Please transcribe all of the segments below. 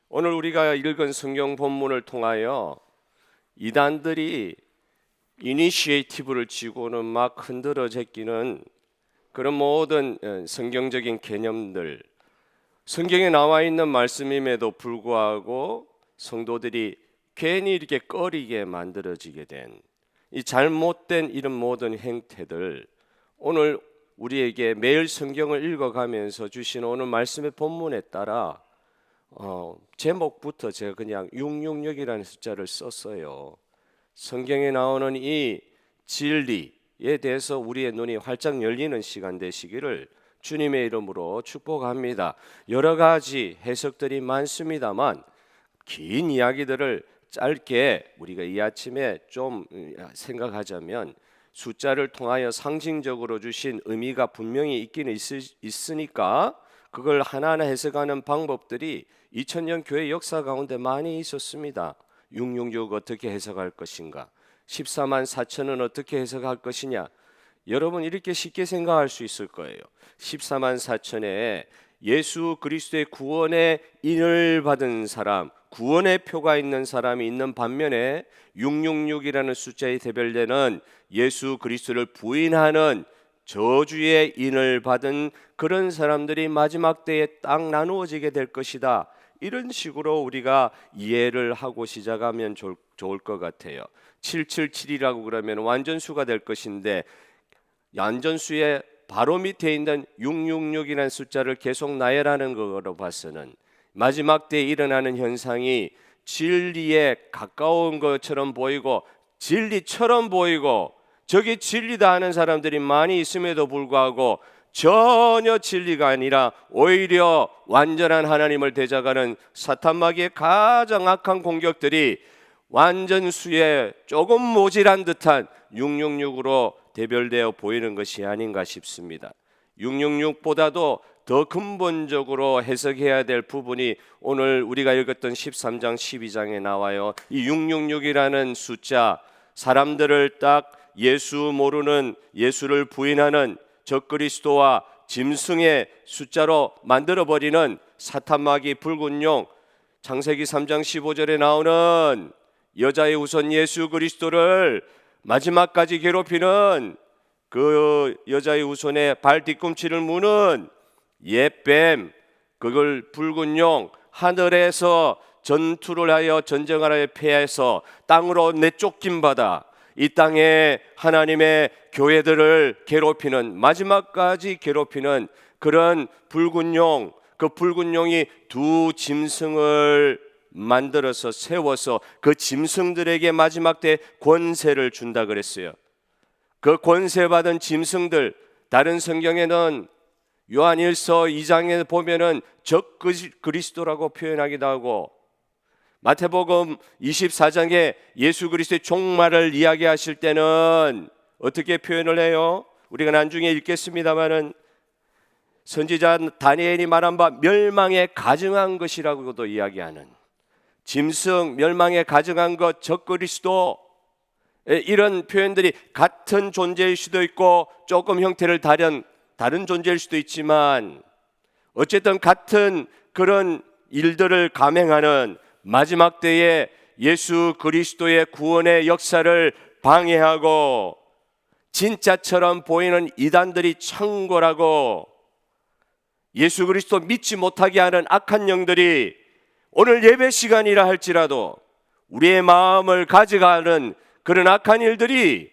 오늘 우리가 읽은 성경 본문을 통하여 이단들이 이니시에이티브를 쥐고는 막 흔들어 제끼는 그런 모든 성경적인 개념들, 성경에 나와 있는 말씀임에도 불구하고 성도들이 괜히 이렇게 꺼리게 만들어지게 된 이 잘못된 이런 모든 행태들, 오늘 우리에게 매일 성경을 읽어가면서 주신 오늘 말씀의 본문에 따라 제목부터 제가 그냥 666이라는 숫자를 썼어요. 성경에 나오는 이 진리에 대해서 우리의 눈이 활짝 열리는 시간 되시기를 주님의 이름으로 축복합니다. 여러 가지 해석들이 많습니다만 긴 이야기들을 짧게 우리가 이 아침에 좀 생각하자면 숫자를 통하여 상징적으로 주신 의미가 분명히 있기는 있으니까 그걸 하나하나 해석하는 방법들이 2000년 교회 역사 가운데 많이 있었습니다. 666 어떻게 해석할 것인가, 14만 4천은 어떻게 해석할 것이냐. 여러분 이렇게 쉽게 생각할 수 있을 거예요. 14만 4천에 예수 그리스도의 구원의 인을 받은 사람, 구원의 표가 있는 사람이 있는 반면에 666이라는 숫자에 대별되는 예수 그리스도를 부인하는 저주의 인을 받은 그런 사람들이 마지막 때에 딱 나누어지게 될 것이다. 이런 식으로 우리가 이해를 하고 시작하면 좋을 것 같아요. 777이라고 그러면 완전수가 될 것인데 완전수의 바로 밑에 있는 666이라는 숫자를 계속 나열하는 것으로 봐서는 마지막 때에 일어나는 현상이 진리에 가까운 것처럼 보이고 진리처럼 보이고 저게 진리다 하는 사람들이 많이 있음에도 불구하고 전혀 진리가 아니라 오히려 완전한 하나님을 대적하는 사탄마귀의 가장 악한 공격들이 완전수에 조금 모질한 듯한 666으로 대별되어 보이는 것이 아닌가 싶습니다. 666보다도 더 근본적으로 해석해야 될 부분이 오늘 우리가 읽었던 13장 12장에 나와요. 이 666이라는 숫자, 사람들을 딱 예수 모르는, 예수를 부인하는 적그리스도와 짐승의 숫자로 만들어버리는 사탄마귀 붉은 용, 창세기 3장 15절에 나오는 여자의 후손 예수 그리스도를 마지막까지 괴롭히는 그 여자의 후손의 발 뒤꿈치를 무는 옛뱀, 그걸 붉은 용, 하늘에서 전투를 하여 전쟁을 하여 패해서 땅으로 내쫓김 받아 이 땅에 하나님의 교회들을 괴롭히는, 마지막까지 괴롭히는 그런 붉은 용, 그 붉은 용이 두 짐승을 만들어서 세워서 그 짐승들에게 마지막 때 권세를 준다 그랬어요. 그 권세 받은 짐승들, 다른 성경에는 요한일서 2장에 보면은 적 그리스도라고 표현하기도 하고, 마태복음 24장에 예수 그리스도의 종말을 이야기하실 때는 어떻게 표현을 해요? 우리가 나중에 읽겠습니다마는 선지자 다니엘이 말한 바 멸망에 가증한 것이라고도 이야기하는, 짐승, 멸망에 가증한 것, 적그리스도, 이런 표현들이 같은 존재일 수도 있고 조금 형태를 다른 존재일 수도 있지만 어쨌든 같은 그런 일들을 감행하는 마지막 때에 예수 그리스도의 구원의 역사를 방해하고 진짜처럼 보이는 이단들이 창궐하고 예수 그리스도 믿지 못하게 하는 악한 영들이 오늘 예배 시간이라 할지라도 우리의 마음을 가져가는 그런 악한 일들이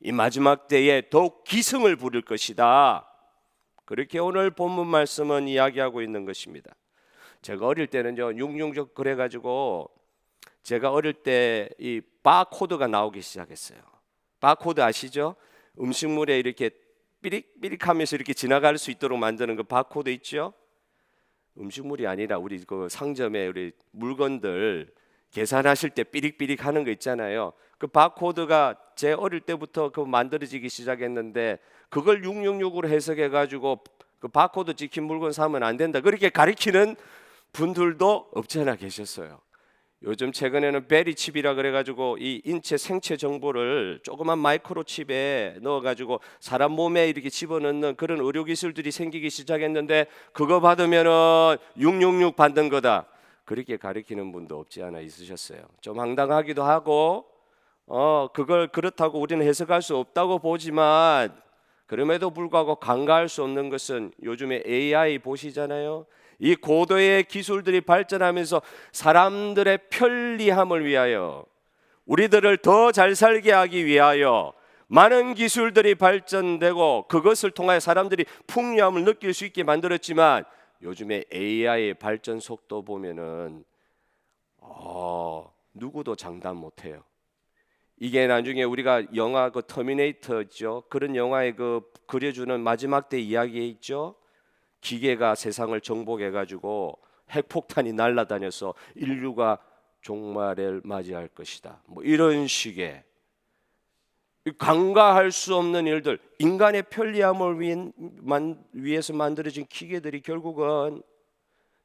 이 마지막 때에 더욱 기승을 부릴 것이다. 그렇게 오늘 본문 말씀은 이야기하고 있는 것입니다. 제가 어릴 때는요, 666 그래가지고 제가 어릴 때 이 바코드가 나오기 시작했어요. 바코드 아시죠? 음식물에 이렇게 삐릭삐릭하면서 이렇게 지나갈 수 있도록 만드는 그 바코드 있죠? 음식물이 아니라 우리 그 상점에 우리 물건들 계산하실 때 삐릭삐릭 하는 거 있잖아요. 그 바코드가 제 어릴 때부터 그 만들어지기 시작했는데 그걸 666으로 해석해 가지고 그 바코드 찍힌 물건 사면 안 된다, 그렇게 가리키는 분들도 없지 않아 계셨어요. 요즘 최근에는 베리칩이라 그래가지고 이 인체 생체 정보를 조그만 마이크로칩에 넣어가지고 사람 몸에 이렇게 집어넣는 그런 의료 기술들이 생기기 시작했는데 그거 받으면은 666 받는 거다. 그렇게 가르치는 분도 없지 않아 있으셨어요. 좀 황당하기도 하고 그걸 그렇다고 우리는 해석할 수 없다고 보지만, 그럼에도 불구하고 간과할 수 없는 것은 요즘에 AI 보시잖아요. 이 고도의 기술들이 발전하면서 사람들의 편리함을 위하여, 우리들을 더 잘 살게 하기 위하여 많은 기술들이 발전되고 그것을 통하여 사람들이 풍요함을 느낄 수 있게 만들었지만, 요즘에 AI의 발전 속도 보면은 누구도 장담 못해요. 이게 나중에 우리가 영화 그 터미네이터 있죠. 그런 영화에 그 그려주는 마지막 때 이야기에 있죠. 기계가 세상을 정복해 가지고 핵폭탄이 날아다녀서 인류가 종말을 맞이할 것이다. 뭐 이런 식의 간과할 수 없는 일들, 인간의 편리함을 위해서 만들어진 기계들이 결국은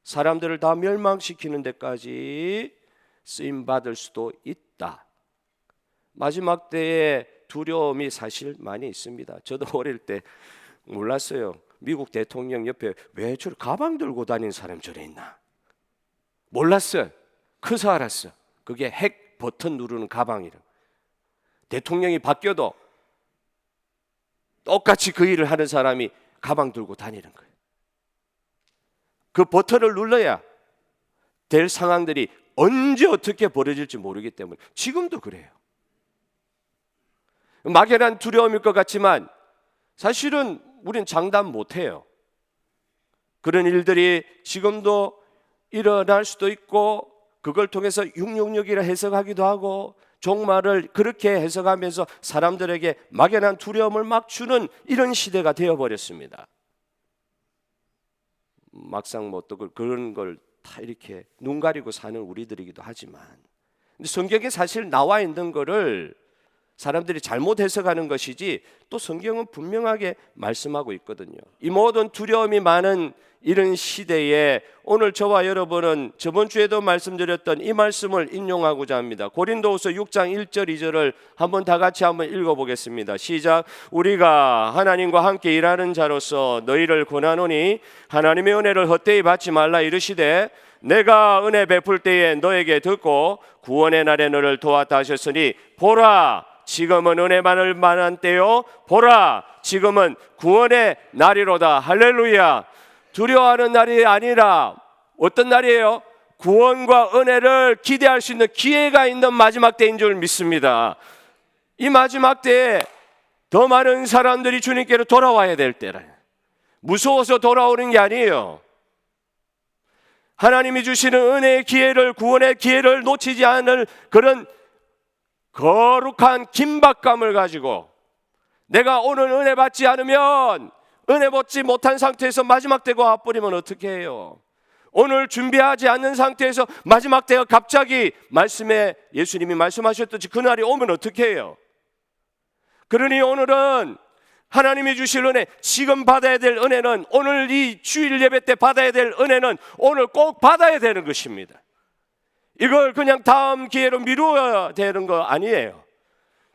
사람들을 다 멸망시키는 데까지 쓰임 받을 수도 있다. 마지막 때의 두려움이 사실 많이 있습니다. 저도 어릴 때 몰랐어요. 미국 대통령 옆에 왜 저를 가방 들고 다니는 사람이 저래 있나 몰랐어요. 커서 알았어. 그게 핵 버튼 누르는 가방이라. 대통령이 바뀌어도 똑같이 그 일을 하는 사람이 가방 들고 다니는 거예요. 그 버튼을 눌러야 될 상황들이 언제 어떻게 벌어질지 모르기 때문에 지금도 그래요. 막연한 두려움일 것 같지만 사실은 우린 장담 못해요. 그런 일들이 지금도 일어날 수도 있고, 그걸 통해서 666이라 해석하기도 하고, 종말을 그렇게 해석하면서 사람들에게 막연한 두려움을 막 주는 이런 시대가 되어버렸습니다. 막상 뭐 또 그런 걸 다 이렇게 눈 가리고 사는 우리들이기도 하지만, 근데 성경에 사실 나와 있는 거를 사람들이 잘못 해석하는 것이지, 또 성경은 분명하게 말씀하고 있거든요. 이 모든 두려움이 많은 이런 시대에 오늘 저와 여러분은 저번 주에도 말씀드렸던 이 말씀을 인용하고자 합니다. 고린도후서 6장 1절 2절을 한번 다 같이 한번 읽어보겠습니다. 시작. 우리가 하나님과 함께 일하는 자로서 너희를 권하노니 하나님의 은혜를 헛되이 받지 말라 이르시되, 내가 은혜 베풀 때에 너에게 듣고 구원의 날에 너를 도왔다 하셨으니 보라 지금은 은혜만을 만한 때요, 보라 지금은 구원의 날이로다. 할렐루야. 두려워하는 날이 아니라 어떤 날이에요? 구원과 은혜를 기대할 수 있는 기회가 있는 마지막 때인 줄 믿습니다. 이 마지막 때에 더 많은 사람들이 주님께로 돌아와야 될 때라. 무서워서 돌아오는 게 아니에요. 하나님이 주시는 은혜의 기회를, 구원의 기회를 놓치지 않을 그런 거룩한 긴박감을 가지고, 내가 오늘 은혜 받지 않으면, 은혜 받지 못한 상태에서 마지막 때가 와버리면 어떻게 해요? 오늘 준비하지 않는 상태에서 마지막 때가 갑자기 말씀에 예수님이 말씀하셨듯이 그날이 오면 어떻게 해요? 그러니 오늘은 하나님이 주실 은혜, 지금 받아야 될 은혜는, 오늘 이 주일 예배 때 받아야 될 은혜는 오늘 꼭 받아야 되는 것입니다. 이걸 그냥 다음 기회로 미루어야 되는 거 아니에요.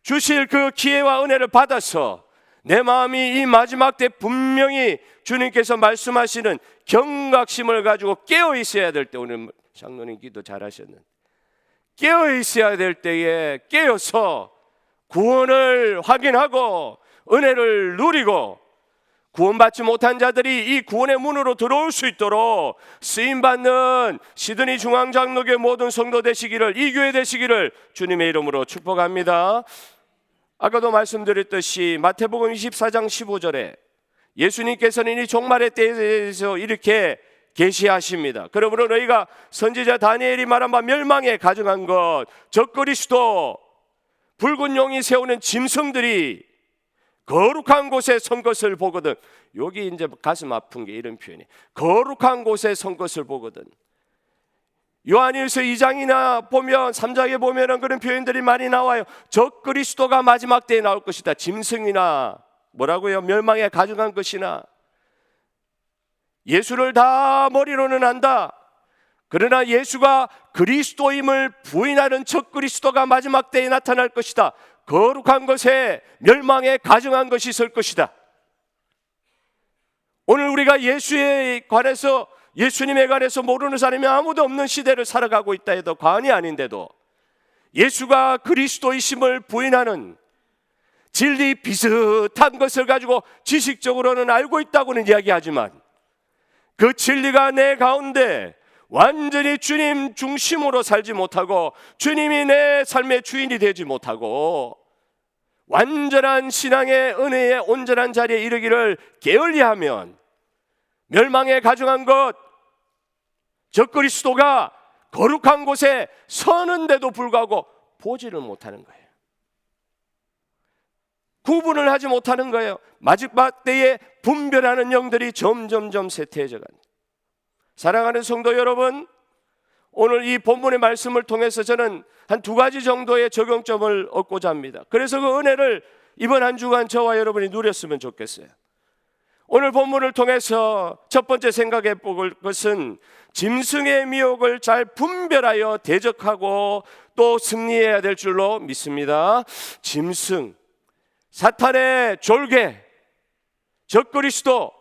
주실 그 기회와 은혜를 받아서 내 마음이 이 마지막 때 분명히 주님께서 말씀하시는 경각심을 가지고 깨어 있어야 될 때, 오늘 장로님 기도 잘하셨는데 깨어 있어야 될 때에 깨어서 구원을 확인하고 은혜를 누리고, 구원받지 못한 자들이 이 구원의 문으로 들어올 수 있도록 쓰임받는 시드니 중앙장로교회 모든 성도 되시기를, 이 교회 되시기를 주님의 이름으로 축복합니다. 아까도 말씀드렸듯이 마태복음 24장 15절에 예수님께서는 이 종말의 때에 대해서 이렇게 계시하십니다. 그러므로 너희가 선지자 다니엘이 말한 바 멸망에 가증한 것, 적그리스도, 붉은 용이 세우는 짐승들이 거룩한 곳에 선 것을 보거든. 여기 이제 가슴 아픈 게 이런 표현이, 거룩한 곳에 선 것을 보거든. 요한일서 2장이나 보면 3장에 보면은 그런 표현들이 많이 나와요. 적그리스도가 마지막 때에 나올 것이다. 짐승이나 뭐라고요? 멸망에 가증한 것이나. 예수를 다 머리로는 안다. 그러나 예수가 그리스도임을 부인하는 적그리스도가 마지막 때에 나타날 것이다. 거룩한 것에 멸망에 가증한 것이 있을 것이다. 오늘 우리가 예수에 관해서 예수님에 관해서 모르는 사람이 아무도 없는 시대를 살아가고 있다 해도 과언이 아닌데도 예수가 그리스도이심을 부인하는 진리 비슷한 것을 가지고 지식적으로는 알고 있다고는 이야기하지만 그 진리가 내 가운데 완전히 주님 중심으로 살지 못하고 주님이 내 삶의 주인이 되지 못하고 완전한 신앙의 은혜의 온전한 자리에 이르기를 게을리하면 멸망에 가증한 것, 적그리스도가 거룩한 곳에 서는데도 불구하고 보지를 못하는 거예요. 구분을 하지 못하는 거예요. 마지막 때에 분별하는 영들이 점점점 쇠퇴해져 간다. 사랑하는 성도 여러분, 오늘 이 본문의 말씀을 통해서 저는 한 2가지 정도의 적용점을 얻고자 합니다. 그래서 그 은혜를 이번 한 주간 저와 여러분이 누렸으면 좋겠어요. 오늘 본문을 통해서 첫 번째 생각해 볼 것은 짐승의 미혹을 잘 분별하여 대적하고 또 승리해야 될 줄로 믿습니다. 짐승, 사탄의 졸개, 적그리스도,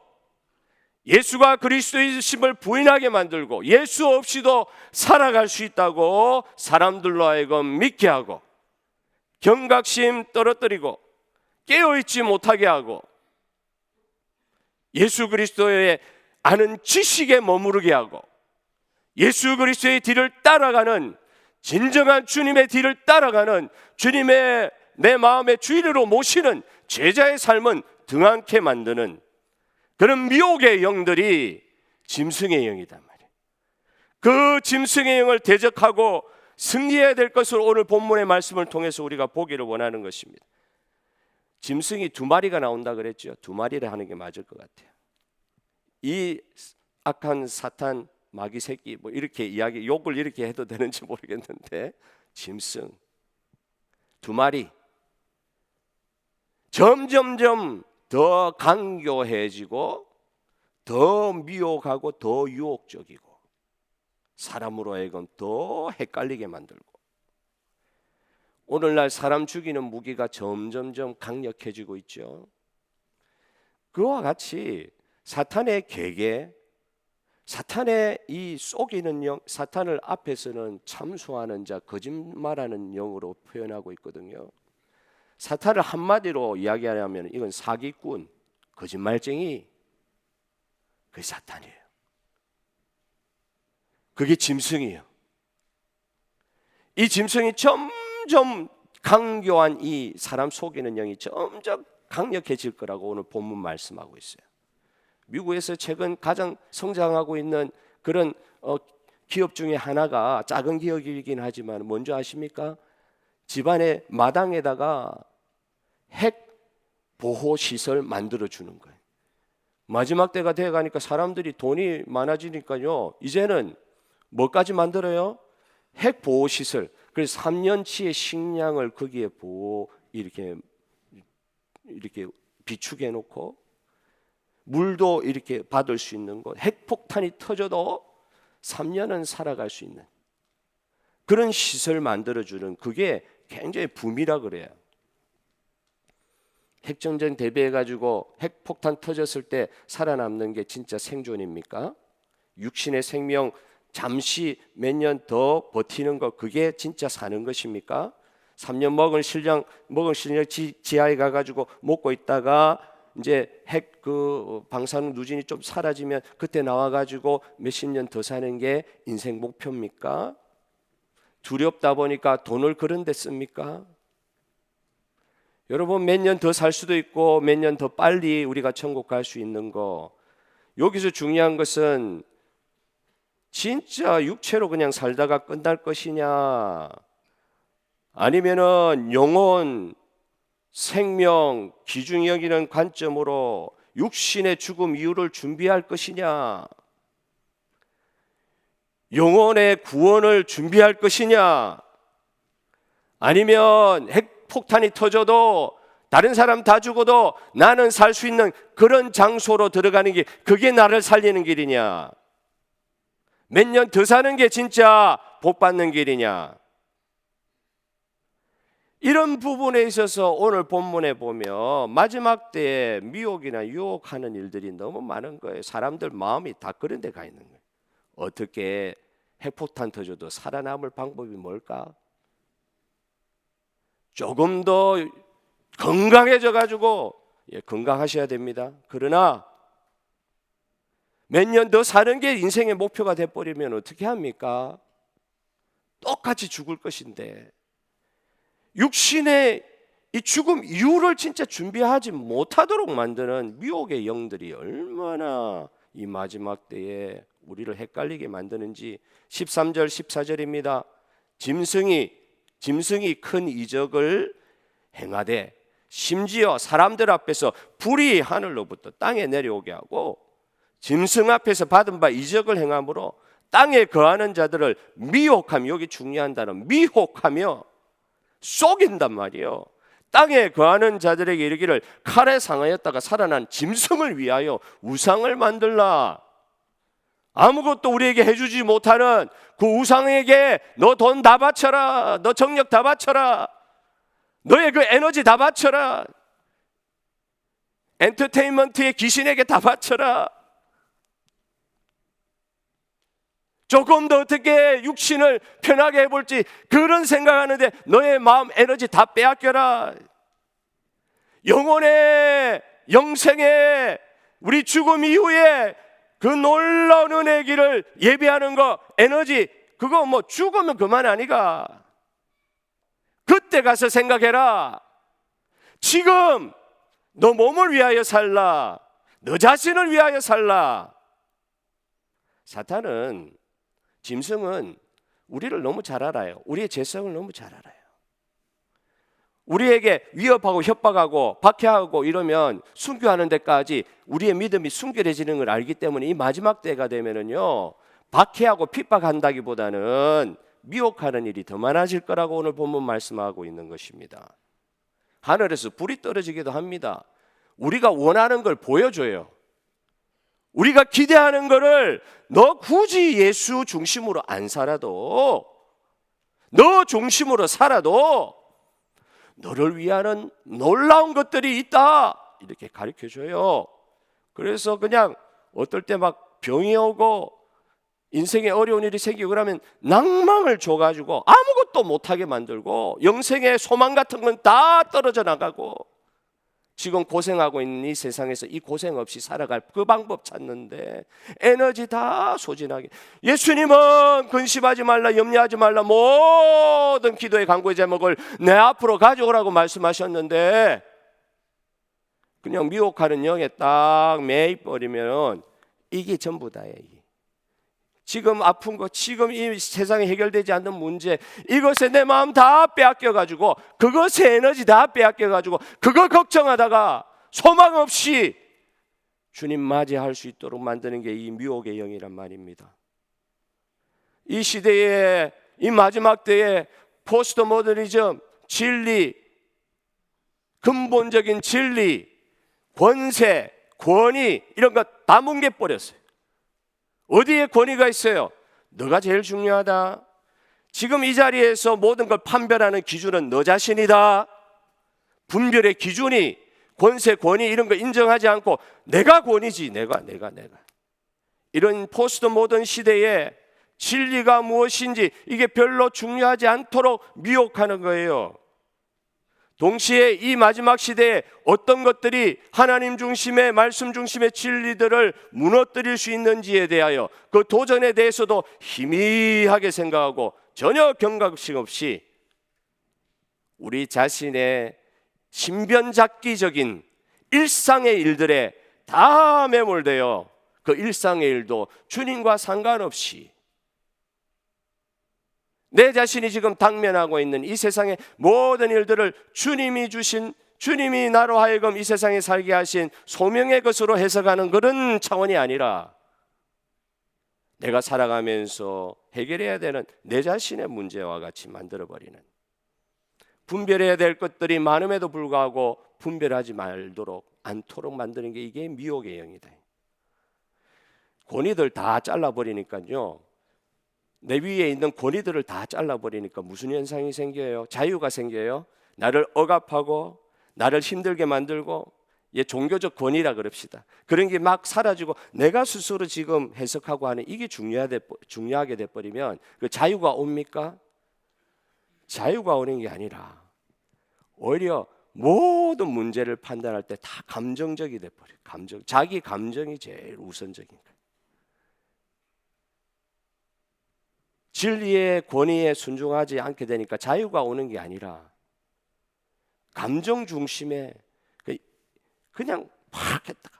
예수가 그리스도이심을 부인하게 만들고 예수 없이도 살아갈 수 있다고 사람들로 하여금 믿게 하고 경각심 떨어뜨리고 깨어있지 못하게 하고 예수 그리스도의 아는 지식에 머무르게 하고 예수 그리스도의 뒤를 따라가는 진정한 주님의 뒤를 따라가는 주님의 내 마음의 주인으로 모시는 제자의 삶은 등한케 만드는 그런 미혹의 영들이 짐승의 영이단 말이에요. 그 짐승의 영을 대적하고 승리해야 될 것을 오늘 본문의 말씀을 통해서 우리가 보기를 원하는 것입니다. 짐승이 2마리가 나온다 그랬죠. 2마리를 하는 게 맞을 것 같아요. 이 악한 사탄 마귀 새끼 뭐 이렇게 욕을 이렇게 해도 되는지 모르겠는데 짐승 2마리 점점점 더 강교해지고 더 미혹하고 더 유혹적이고 사람으로 하여금 더 헷갈리게 만들고 오늘날 사람 죽이는 무기가 점점점 강력해지고 있죠. 그와 같이 사탄의 계계, 사탄의 이 속이는 영, 사탄을 앞에서는 참수하는 자, 거짓말하는 영으로 표현하고 있거든요. 사탄을 한마디로 이야기하려면 이건 사기꾼, 거짓말쟁이, 그게 사탄이에요. 그게 짐승이에요. 이 짐승이 점점 강교한 이 사람 속이는 영이 점점 강력해질 거라고 오늘 본문 말씀하고 있어요. 미국에서 최근 가장 성장하고 있는 그런 기업 중에 하나가 작은 기업이긴 하지만 뭔지 아십니까? 집안의 마당에다가 핵 보호 시설 만들어 주는 거예요. 마지막 때가 돼 가니까 사람들이 돈이 많아지니까요. 이제는 뭐까지 만들어요? 핵 보호 시설. 그래서 3년치의 식량을 거기에 이렇게 비축해 놓고 물도 이렇게 받을 수 있는 것, 핵폭탄이 터져도 3년은 살아갈 수 있는 그런 시설 만들어주는 그게 굉장히 붐이라 그래요. 핵전쟁 대비해가지고 핵폭탄 터졌을 때 살아남는 게 진짜 생존입니까? 육신의 생명 잠시 몇 년 더 버티는 거 그게 진짜 사는 것입니까? 3년 먹은 실력 지하에 가가지고 먹고 있다가 이제 핵 방사능 누진이 좀 사라지면 그때 나와가지고 몇십 년 더 사는 게 인생 목표입니까? 두렵다 보니까 돈을 그런 데 씁니까? 여러분 몇 년 더 살 수도 있고 몇 년 더 빨리 우리가 천국 갈 수 있는 거 여기서 중요한 것은 진짜 육체로 그냥 살다가 끝날 것이냐 아니면은 영혼 생명 귀중히 여기는 관점으로 육신의 죽음 이후를 준비할 것이냐 영혼의 구원을 준비할 것이냐 아니면 핵폭탄이 터져도 다른 사람 다 죽어도 나는 살 수 있는 그런 장소로 들어가는 게 그게 나를 살리는 길이냐 몇 년 더 사는 게 진짜 복 받는 길이냐 이런 부분에 있어서 오늘 본문에 보면 마지막 때에 미혹이나 유혹하는 일들이 너무 많은 거예요. 사람들 마음이 다 그런 데 가 있는 거예요. 어떻게 핵폭탄 터져도 살아남을 방법이 뭘까? 조금 더 건강해져 가지고 건강하셔야 됩니다. 그러나 몇 년 더 사는 게 인생의 목표가 돼버리면 어떻게 합니까? 똑같이 죽을 것인데 육신의 이 죽음 이유를 진짜 준비하지 못하도록 만드는 미혹의 영들이 얼마나 이 마지막 때에 우리를 헷갈리게 만드는지 13절 14절입니다. 짐승이 큰 이적을 행하되 심지어 사람들 앞에서 불이 하늘로부터 땅에 내려오게 하고 짐승 앞에서 받은 바 이적을 행함으로 땅에 거하는 자들을 미혹하며, 여기 중요한 단어 미혹하며 속인단 말이에요. 땅에 거하는 자들에게 이르기를 칼에 상하였다가 살아난 짐승을 위하여 우상을 만들라. 아무것도 우리에게 해주지 못하는 그 우상에게 너 돈 다 바쳐라, 너 정력 다 바쳐라, 너의 그 에너지 다 바쳐라, 엔터테인먼트의 귀신에게 다 바쳐라. 조금 더 어떻게 육신을 편하게 해볼지 그런 생각하는데 너의 마음 에너지 다 빼앗겨라. 영혼의 영생의 우리 죽음 이후에 그 놀라운 은혜의 길을 예비하는 거, 에너지 그거 뭐 죽으면 그만 아니가. 그때 가서 생각해라. 지금 너 몸을 위하여 살라, 너 자신을 위하여 살라. 사탄은, 짐승은 우리를 너무 잘 알아요. 우리의 죄성을 너무 잘 알아요. 우리에게 위협하고 협박하고 박해하고 이러면 순교하는 데까지 우리의 믿음이 순결해지는 걸 알기 때문에 이 마지막 때가 되면은요, 박해하고 핍박한다기보다는 미혹하는 일이 더 많아질 거라고 오늘 본문 말씀하고 있는 것입니다. 하늘에서 불이 떨어지기도 합니다. 우리가 원하는 걸 보여줘요. 우리가 기대하는 거를 너 굳이 예수 중심으로 안 살아도, 너 중심으로 살아도 너를 위하는 놀라운 것들이 있다, 이렇게 가르쳐줘요. 그래서 그냥 어떨 때 막 병이 오고 인생에 어려운 일이 생기고 그러면 낭망을 줘가지고 아무것도 못하게 만들고 영생의 소망 같은 건 다 떨어져 나가고, 지금 고생하고 있는 이 세상에서 이 고생 없이 살아갈 그 방법 찾는데 에너지 다 소진하게. 예수님은 근심하지 말라, 염려하지 말라, 모든 기도의 간구의 제목을 내 앞으로 가져오라고 말씀하셨는데 그냥 미혹하는 영에 딱 매입버리면 이게 전부 다예요. 지금 아픈 거, 지금 이 세상에 해결되지 않는 문제, 이것에 내 마음 다 빼앗겨가지고, 그것에 에너지 다 빼앗겨가지고 그거 걱정하다가 소망 없이 주님 맞이할 수 있도록 만드는 게 이 미혹의 영이란 말입니다. 이 시대에, 이 마지막 때에 포스트 모더니즘, 진리, 근본적인 진리, 권세, 권위 이런 거 다 뭉개버렸어요. 어디에 권위가 있어요? 너가 제일 중요하다. 지금 이 자리에서 모든 걸 판별하는 기준은 너 자신이다. 분별의 기준이 권세, 권위 이런 거 인정하지 않고 내가 권위지, 내가. 이런 포스트 모던 시대에 진리가 무엇인지 이게 별로 중요하지 않도록 미혹하는 거예요. 동시에 이 마지막 시대에 어떤 것들이 하나님 중심의, 말씀 중심의 진리들을 무너뜨릴 수 있는지에 대하여 그 도전에 대해서도 희미하게 생각하고 전혀 경각심 없이 우리 자신의 신변잡기적인 일상의 일들에 다 매몰되어 그 일상의 일도 주님과 상관없이 내 자신이 지금 당면하고 있는 이 세상의 모든 일들을 주님이 주신, 주님이 나로 하여금 이 세상에 살게 하신 소명의 것으로 해석하는 그런 차원이 아니라 내가 살아가면서 해결해야 되는 내 자신의 문제와 같이 만들어버리는, 분별해야 될 것들이 많음에도 불구하고 분별하지 말도록 않도록 만드는 게 이게 미혹의 영이다. 권위들 다 잘라버리니까요, 내 위에 있는 권위들을 다 잘라버리니까 무슨 현상이 생겨요? 자유가 생겨요. 나를 억압하고 나를 힘들게 만들고 종교적 권위라 그럽시다. 그런 게 막 사라지고 내가 스스로 지금 해석하고 하는 이게 중요하게 돼버리면 그 자유가 옵니까? 자유가 오는 게 아니라 오히려 모든 문제를 판단할 때 다 감정적이 돼버려요. 자기 감정이 제일 우선적인 거예요. 진리의 권위에 순종하지 않게 되니까 자유가 오는 게 아니라 감정 중심에 그냥 확 했다.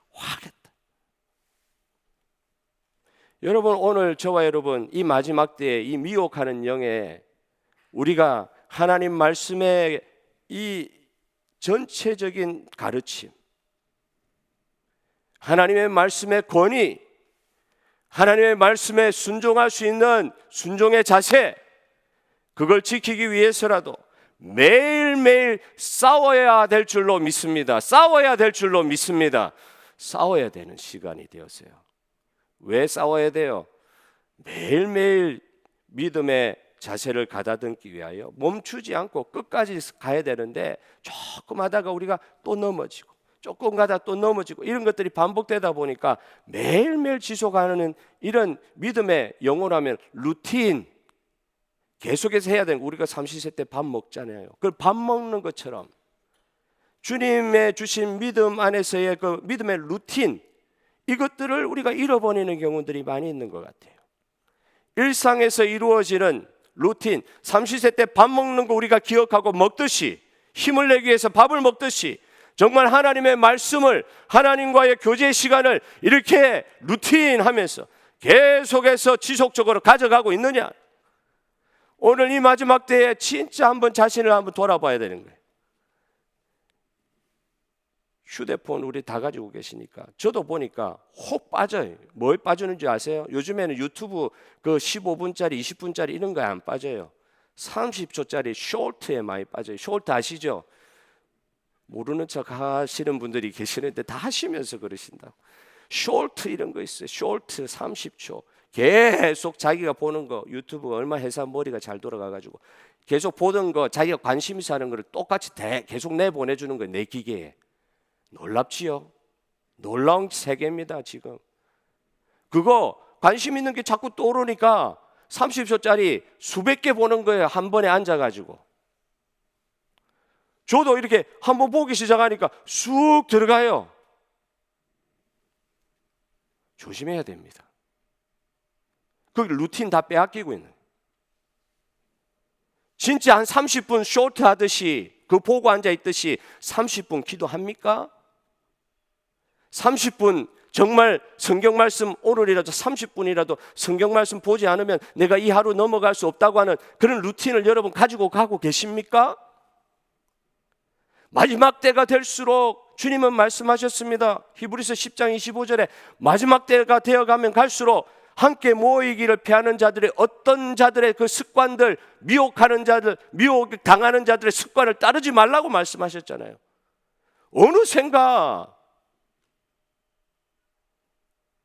여러분, 오늘 저와 여러분 이 마지막 때에 이 미혹하는 영에 우리가 하나님 말씀의 이 전체적인 가르침, 하나님의 말씀의 권위, 하나님의 말씀에 순종할 수 있는 순종의 자세, 그걸 지키기 위해서라도 매일매일 싸워야 될 줄로 믿습니다. 싸워야 되는 시간이 되었어요. 왜 싸워야 돼요? 매일매일 믿음의 자세를 가다듬기 위하여 멈추지 않고 끝까지 가야 되는데, 조금 하다가 우리가 또 넘어지고 조금 가다 또 넘어지고 이런 것들이 반복되다 보니까 매일매일 지속하는 이런 믿음의 영혼하면 루틴, 계속해서 해야 되는 거. 우리가 삼시세 때 밥 먹잖아요. 그 밥 먹는 것처럼 주님의 주신 믿음 안에서의 그 믿음의 루틴, 이것들을 우리가 잃어버리는 경우들이 많이 있는 것 같아요. 일상에서 이루어지는 루틴, 삼시세 때 밥 먹는 거 우리가 기억하고 먹듯이, 힘을 내기 위해서 밥을 먹듯이 정말 하나님의 말씀을, 하나님과의 교제 시간을 이렇게 루틴하면서 계속해서 지속적으로 가져가고 있느냐? 오늘 이 마지막 때에 진짜 한번 자신을 한번 돌아봐야 되는 거예요. 휴대폰 우리 다 가지고 계시니까 저도 보니까 혹 빠져요. 뭐에 빠지는지 아세요? 요즘에는 유튜브 그 15분짜리 20분짜리 이런 거에 안 빠져요. 30초짜리 쇼트에 많이 빠져요. 쇼트 아시죠? 모르는 척 하시는 분들이 계시는데 다 하시면서 그러신다고. 쇼트 이런 거 있어요. 쇼트 30초 계속 자기가 보는 거, 유튜브 얼마 해서 머리가 잘 돌아가가지고 계속 보던 거, 자기가 관심 있어 하는 거를 똑같이 계속 내보내주는 거예요. 내 기계에. 놀랍지요? 놀라운 세계입니다. 지금 그거 관심 있는 게 자꾸 떠오르니까 30초짜리 수백 개 보는 거예요. 한 번에 앉아가지고. 저도 이렇게 한번 보기 시작하니까 쑥 들어가요. 조심해야 됩니다. 그 루틴 다 빼앗기고 있는. 진짜 한 30분 쇼트 하듯이 그 보고 앉아 있듯이 30분 기도합니까? 30분 정말 성경 말씀, 오늘이라도 30분이라도 성경 말씀 보지 않으면 내가 이 하루 넘어갈 수 없다고 하는 그런 루틴을 여러분 가지고 가고 계십니까? 마지막 때가 될수록 주님은 말씀하셨습니다. 히브리서 10장 25절에 마지막 때가 되어가면 갈수록 함께 모이기를 피하는 자들의 어떤 자들의 그 습관들, 미혹하는 자들, 미혹당하는 자들의 습관을 따르지 말라고 말씀하셨잖아요. 어느샌가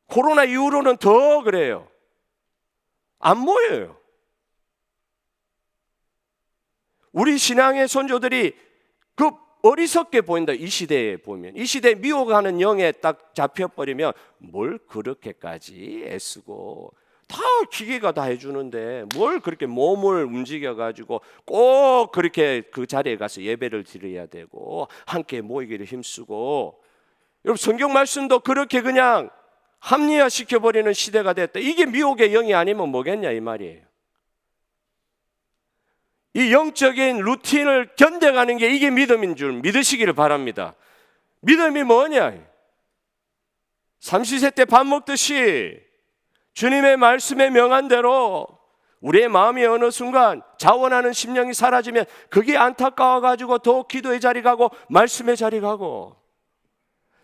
코로나 이후로는 더 그래요. 안 모여요. 우리 신앙의 선조들이 그 어리석게 보인다. 이 시대에 보면, 이 시대에 미혹하는 영에 딱 잡혀버리면 뭘 그렇게까지 애쓰고, 다 기계가 다 해주는데 뭘 그렇게 몸을 움직여가지고 꼭 그렇게 그 자리에 가서 예배를 드려야 되고 함께 모이기를 힘쓰고. 여러분, 성경 말씀도 그렇게 그냥 합리화시켜버리는 시대가 됐다. 이게 미혹의 영이 아니면 뭐겠냐 이 말이에요. 이 영적인 루틴을 견뎌가는 게 이게 믿음인 줄 믿으시기를 바랍니다. 믿음이 뭐냐? 삼시세 때 밥 먹듯이 주님의 말씀에 명한 대로 우리의 마음이 어느 순간 자원하는 심령이 사라지면 그게 안타까워가지고 더 기도의 자리 가고 말씀의 자리 가고,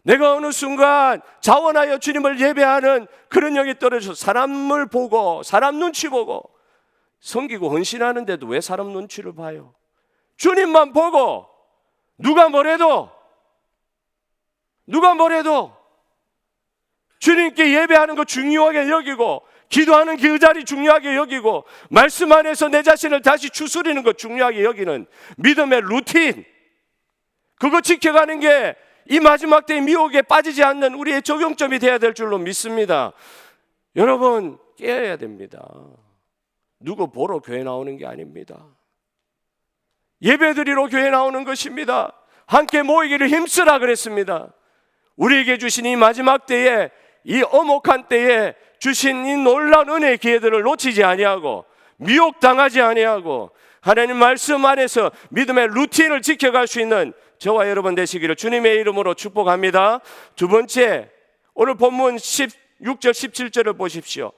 내가 어느 순간 자원하여 주님을 예배하는 그런 영이 떨어져서 사람을 보고 사람 눈치 보고 섬기고 헌신하는데도 왜 사람 눈치를 봐요? 주님만 보고 누가 뭐래도 주님께 예배하는 거 중요하게 여기고, 기도하는 그 자리 중요하게 여기고, 말씀 안에서 내 자신을 다시 추스리는 거 중요하게 여기는 믿음의 루틴, 그거 지켜가는 게 이 마지막 때의 미혹에 빠지지 않는 우리의 적용점이 되어야 될 줄로 믿습니다. 여러분 깨어야 됩니다. 누구 보러 교회 나오는 게 아닙니다. 예배드리러 교회 나오는 것입니다. 함께 모이기를 힘쓰라 그랬습니다. 우리에게 주신 이 마지막 때에, 이 엄혹한 때에 주신 이 놀라운 은혜의 기회들을 놓치지 아니하고 미혹당하지 아니하고 하나님 말씀 안에서 믿음의 루틴을 지켜갈 수 있는 저와 여러분 되시기를 주님의 이름으로 축복합니다. 두 번째, 오늘 본문 16절 17절을 보십시오.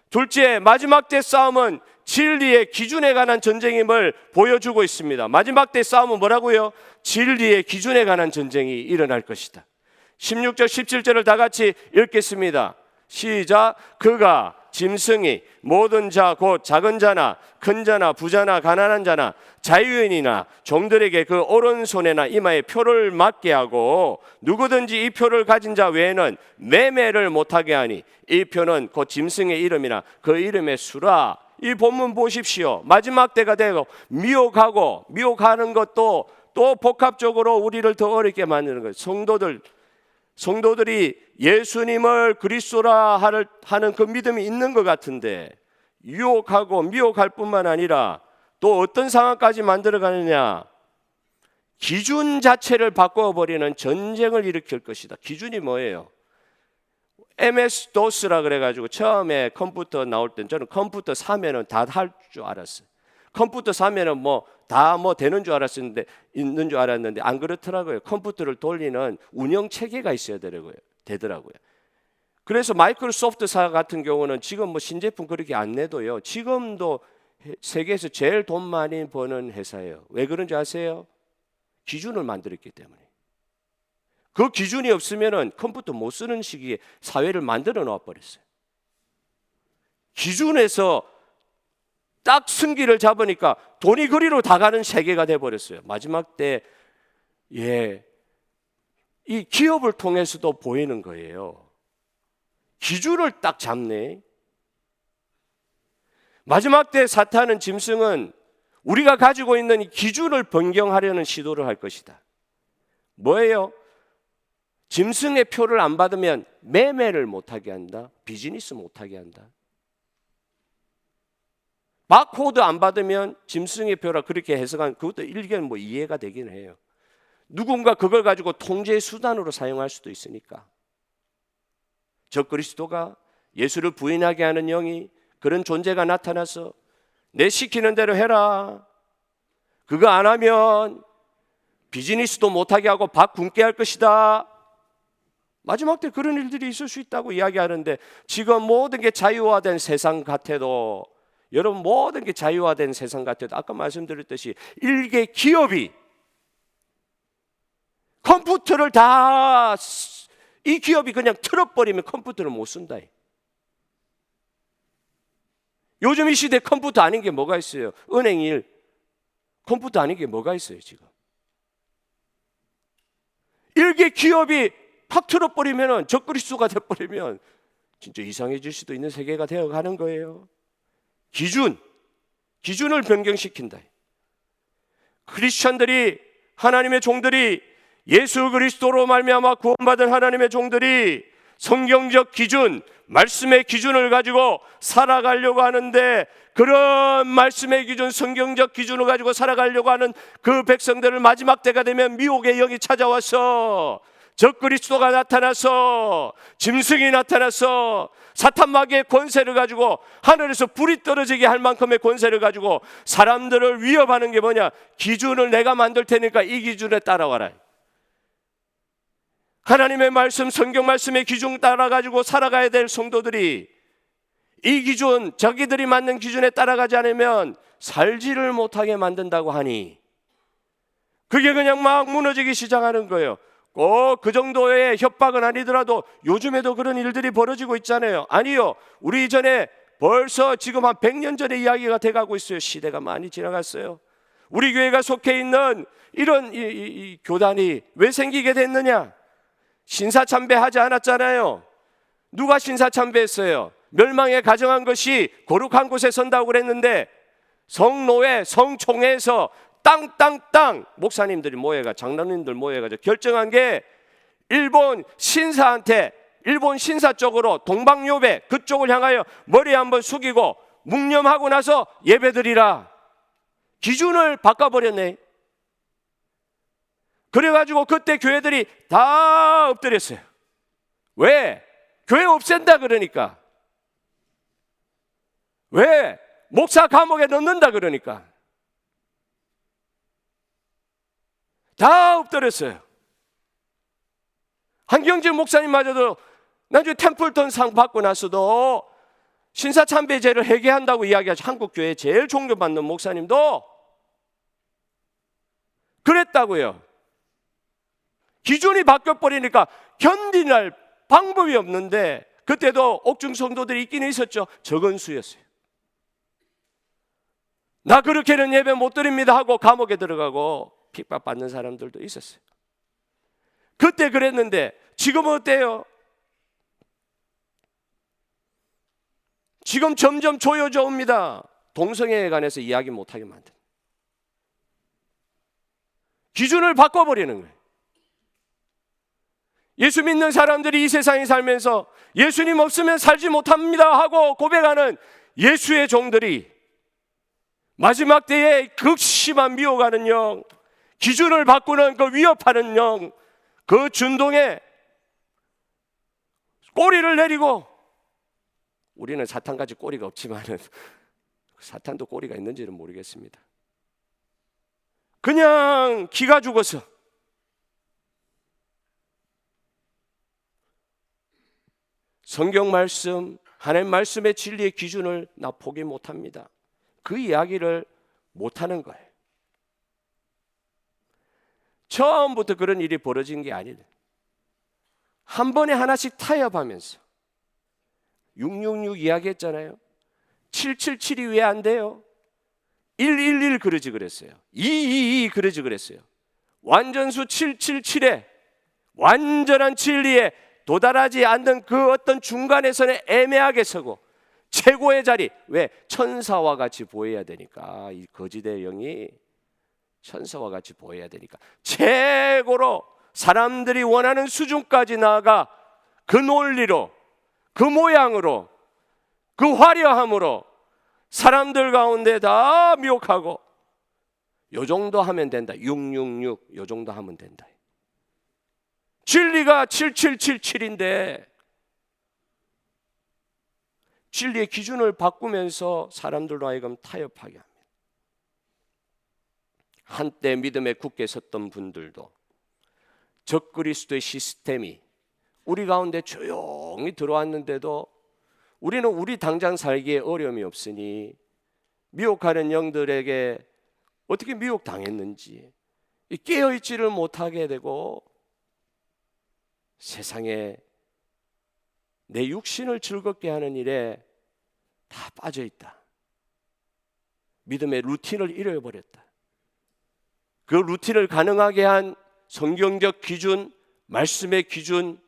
둘째, 마지막 때 싸움은 진리의 기준에 관한 전쟁임을 보여주고 있습니다. 마지막 때 싸움은 뭐라고요? 진리의 기준에 관한 전쟁이 일어날 것이다. 16절 17절을 다 같이 읽겠습니다. 시작. 그가 짐승이 모든 자 곧 작은 자나 큰 자나 부자나 가난한 자나 자유인이나 종들에게 그 오른손에나 이마에 표를 맞게 하고 누구든지 이 표를 가진 자 외에는 매매를 못하게 하니 이 표는 곧 짐승의 이름이나 그 이름의 수라. 이 본문 보십시오. 마지막 때가 되고 미혹하는 것도 또 복합적으로 우리를 더 어렵게 만드는 거예요. 성도들이 예수님을 그리스도라 하는 그 믿음이 있는 것 같은데 유혹하고 미혹할 뿐만 아니라 또 어떤 상황까지 만들어가느냐, 기준 자체를 바꿔버리는 전쟁을 일으킬 것이다. 기준이 뭐예요? MS-DOS라 그래가지고 처음에 컴퓨터 나올 땐 저는 컴퓨터 사면은 다 할 줄 알았어요. 컴퓨터 사면은 다 되는 줄 있는 줄 알았는데 안 그렇더라고요. 컴퓨터를 돌리는 운영 체계가 있어야 되더라고요. 그래서 마이크로소프트사 같은 경우는 지금 신제품 그렇게 안 내도요. 지금도 세계에서 제일 돈 많이 버는 회사예요. 왜 그런지 아세요? 기준을 만들었기 때문에. 그 기준이 없으면은 컴퓨터 못 쓰는 시기에 사회를 만들어 놓아 버렸어요. 기준에서 딱 승기를 잡으니까 돈이 그리로 다 가는 세계가 돼 버렸어요. 마지막 때 이 기업을 통해서도 보이는 거예요. 기준을 딱 잡네. 마지막 때 사탄은, 짐승은 우리가 가지고 있는 이 기준을 변경하려는 시도를 할 것이다. 뭐예요? 짐승의 표를 안 받으면 매매를 못하게 한다. 비즈니스 못하게 한다. 바코드 안 받으면 짐승의 표라 그렇게 해석한 그것도 일견 이해가 되긴 해요. 누군가 그걸 가지고 통제 수단으로 사용할 수도 있으니까. 적그리스도가 예수를 부인하게 하는 영이, 그런 존재가 나타나서 내 시키는 대로 해라. 그거 안 하면 비즈니스도 못하게 하고 밥 굶게 할 것이다. 마지막 때 그런 일들이 있을 수 있다고 이야기하는데, 지금 모든 게 자유화된 세상 같아도, 여러분 모든 게 자유화된 세상 같아도 아까 말씀드렸듯이 일개 기업이 컴퓨터를 이 기업이 그냥 틀어버리면 컴퓨터를 못 쓴다. 요즘 이 시대에 컴퓨터 아닌 게 뭐가 있어요? 은행 일, 컴퓨터 아닌 게 뭐가 있어요 지금? 일개 기업이 팍 틀어버리면, 적그리스도가 돼버리면 진짜 이상해질 수도 있는 세계가 되어가는 거예요. 기준을 변경시킨다. 크리스천들이, 하나님의 종들이, 예수 그리스도로 말미암아 구원받은 하나님의 종들이 성경적 기준, 말씀의 기준을 가지고 살아가려고 하는데, 그런 말씀의 기준, 성경적 기준을 가지고 살아가려고 하는 그 백성들을 마지막 때가 되면 미혹의 영이 찾아와서, 적그리스도가 나타나서, 짐승이 나타나서 사탄 마귀의 권세를 가지고, 하늘에서 불이 떨어지게 할 만큼의 권세를 가지고 사람들을 위협하는 게 뭐냐? 기준을 내가 만들 테니까 이 기준에 따라와라. 하나님의 말씀, 성경 말씀의 기준 따라가지고 살아가야 될 성도들이 이 기준, 자기들이 맞는 기준에 따라가지 않으면 살지를 못하게 만든다고 하니, 그게 그냥 막 무너지기 시작하는 거예요. 꼭 그 정도의 협박은 아니더라도 요즘에도 그런 일들이 벌어지고 있잖아요. 아니요, 우리 이전에 벌써 지금 한 100년 전의 이야기가 돼가고 있어요. 시대가 많이 지나갔어요. 우리 교회가 속해 있는 이런 이 교단이 왜 생기게 됐느냐? 신사참배하지 않았잖아요. 누가 신사참배했어요? 멸망에 가정한 것이 거룩한 곳에 선다고 그랬는데, 성노회, 성총회에서 땅 목사님들이 모여가, 장로님들 모여가지고 결정한 게 일본 신사 쪽으로 동방요배 그쪽을 향하여 머리 한번 숙이고 묵념하고 나서 예배드리라. 기준을 바꿔버렸네. 그래가지고 그때 교회들이 다 엎드렸어요. 왜? 교회 없앤다 그러니까. 왜? 목사 감옥에 넣는다 그러니까. 다 엎드렸어요. 한경진 목사님마저도 나중에 템플턴 상 받고 나서도 신사참배제를 회개한다고 이야기하죠. 한국교회 제일 존경받는 목사님도 그랬다고요. 기준이 바뀌어버리니까 견디날 방법이 없는데, 그때도 옥중 성도들이 있긴 있었죠. 적은 수였어요. 나 그렇게는 예배 못 드립니다 하고 감옥에 들어가고 핍박받는 사람들도 있었어요. 그때 그랬는데 지금은 어때요? 지금 점점 조여져 옵니다. 동성애에 관해서 이야기 못하게 만든, 기준을 바꿔버리는 거예요. 예수 믿는 사람들이 이 세상에 살면서 예수님 없으면 살지 못합니다 하고 고백하는 예수의 종들이 마지막 때에 극심한 미혹하는 영, 기준을 바꾸는 그 위협하는 영, 그 준동에 꼬리를 내리고, 우리는 사탄같이 꼬리가 없지만은 사탄도 꼬리가 있는지는 모르겠습니다. 그냥 기가 죽어서 성경 말씀, 하나님 말씀의 진리의 기준을 나 포기 못합니다. 그 이야기를 못하는 거예요. 처음부터 그런 일이 벌어진 게 아니에요. 한 번에 하나씩 타협하면서 666 이야기했잖아요. 777이 왜 안 돼요? 111 그러지 그랬어요. 222 그러지 그랬어요. 완전수 777에 완전한 진리에 도달하지 않는 그 어떤 중간에서는 애매하게 서고, 최고의 자리, 왜? 천사와 같이 보여야 되니까. 이 거짓의 영이 천사와 같이 보여야 되니까 최고로 사람들이 원하는 수준까지 나아가 그 논리로, 그 모양으로, 그 화려함으로 사람들 가운데 다 미혹하고, 요 정도 하면 된다. 666 요 정도 하면 된다. 진리가 7777인데 진리의 기준을 바꾸면서 사람들로 하여금 타협하게 합니다. 한때 믿음에 굳게 섰던 분들도 적그리스도의 시스템이 우리 가운데 조용히 들어왔는데도 우리는 우리 당장 살기에 어려움이 없으니 미혹하는 영들에게 어떻게 미혹당했는지 깨어있지를 못하게 되고, 세상에 내 육신을 즐겁게 하는 일에 다 빠져있다. 믿음의 루틴을 잃어버렸다. 그 루틴을 가능하게 한 성경적 기준, 말씀의 기준,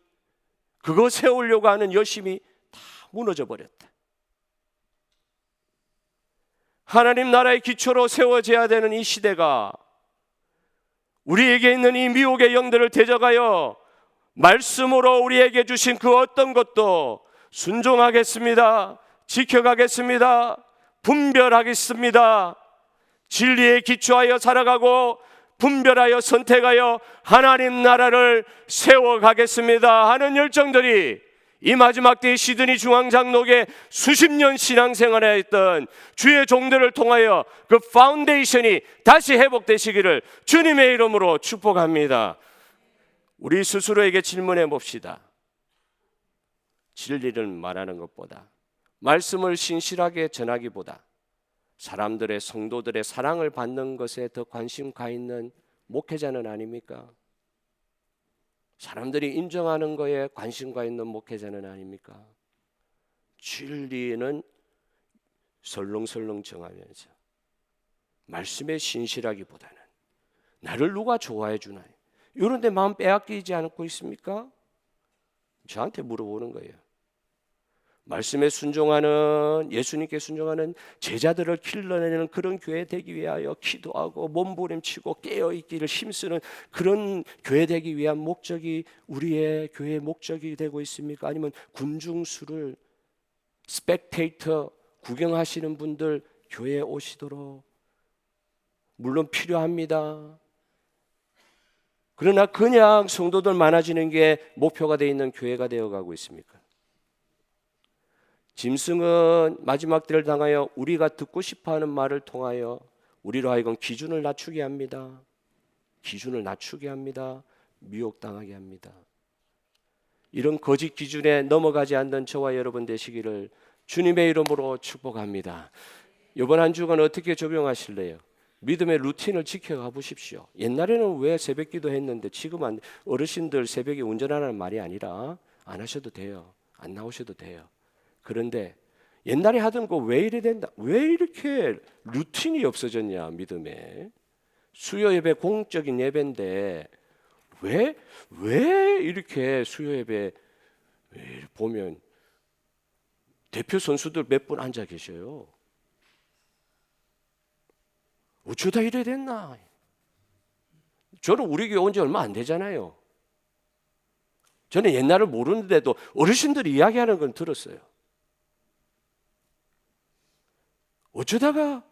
그거 세우려고 하는 열심이 다 무너져 버렸다. 하나님 나라의 기초로 세워져야 되는 이 시대가 우리에게 있는 이 미혹의 영들을 대적하여 말씀으로 우리에게 주신 그 어떤 것도 순종하겠습니다. 지켜가겠습니다. 분별하겠습니다. 진리에 기초하여 살아가고 분별하여 선택하여 하나님 나라를 세워가겠습니다 하는 열정들이 이 마지막 때의 시드니 중앙장로교에 수십 년 신앙생활에 했던 주의 종들을 통하여 그 파운데이션이 다시 회복되시기를 주님의 이름으로 축복합니다. 우리 스스로에게 질문해 봅시다. 진리를 말하는 것보다, 말씀을 신실하게 전하기보다 사람들의, 성도들의 사랑을 받는 것에 더 관심 가 있는 목회자는 아닙니까? 사람들이 인정하는 거에 관심가 있는 목회자는 아닙니까? 진리는 설렁설렁 정하면서 말씀에 신실하기보다는 나를 누가 좋아해 주나요? 이런 데 마음 빼앗기지 않고 있습니까? 저한테 물어보는 거예요. 말씀에 순종하는, 예수님께 순종하는 제자들을 길러내는 그런 교회 되기 위하여 기도하고 몸부림치고 깨어있기를 힘쓰는 그런 교회 되기 위한 목적이 우리의 교회의 목적이 되고 있습니까? 아니면 군중수를 스펙테이터 구경하시는 분들 교회에 오시도록, 물론 필요합니다. 그러나 그냥 성도들 많아지는 게 목표가 되어 있는 교회가 되어가고 있습니까? 짐승은 마지막 때를 당하여 우리가 듣고 싶어하는 말을 통하여 우리로 하여금 기준을 낮추게 합니다. 기준을 낮추게 합니다. 미혹당하게 합니다. 이런 거짓 기준에 넘어가지 않는 저와 여러분 되시기를 주님의 이름으로 축복합니다. 이번 한 주간 어떻게 적용하실래요? 믿음의 루틴을 지켜가 보십시오. 옛날에는 왜 새벽기도 했는데 지금은 어르신들 새벽에 운전하라는 말이 아니라 안 하셔도 돼요. 안 나오셔도 돼요. 그런데 옛날에 하던 거 왜 이래 된다? 왜 이렇게 루틴이 없어졌냐? 믿음에 수요 예배 공적인 예배인데 왜 이렇게 수요 예배 보면 대표 선수들 몇 분 앉아 계셔요. 어쩌다 이래 됐나? 저는 우리 교회 온 지 얼마 안 되잖아요. 저는 옛날을 모르는데도 어르신들이 이야기하는 건 들었어요. 어쩌다가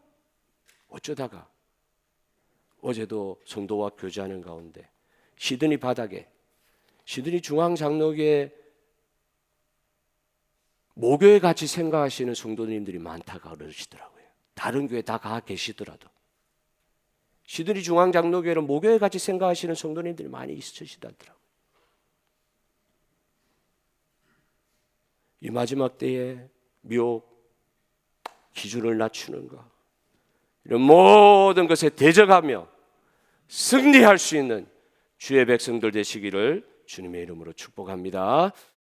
어제도 성도와 교제하는 가운데 시드니 바닥에 시드니 중앙장로교회 모교회 같이 생각하시는 성도님들이 많다고 그러시더라고요. 다른 교회 다 가 계시더라도 시드니 중앙장로교회는 모교회 같이 생각하시는 성도님들이 많이 있으시다더라고요. 이 마지막 때에 미혹, 기준을 낮추는 것, 이런 모든 것에 대적하며 승리할 수 있는 주의 백성들 되시기를 주님의 이름으로 축복합니다.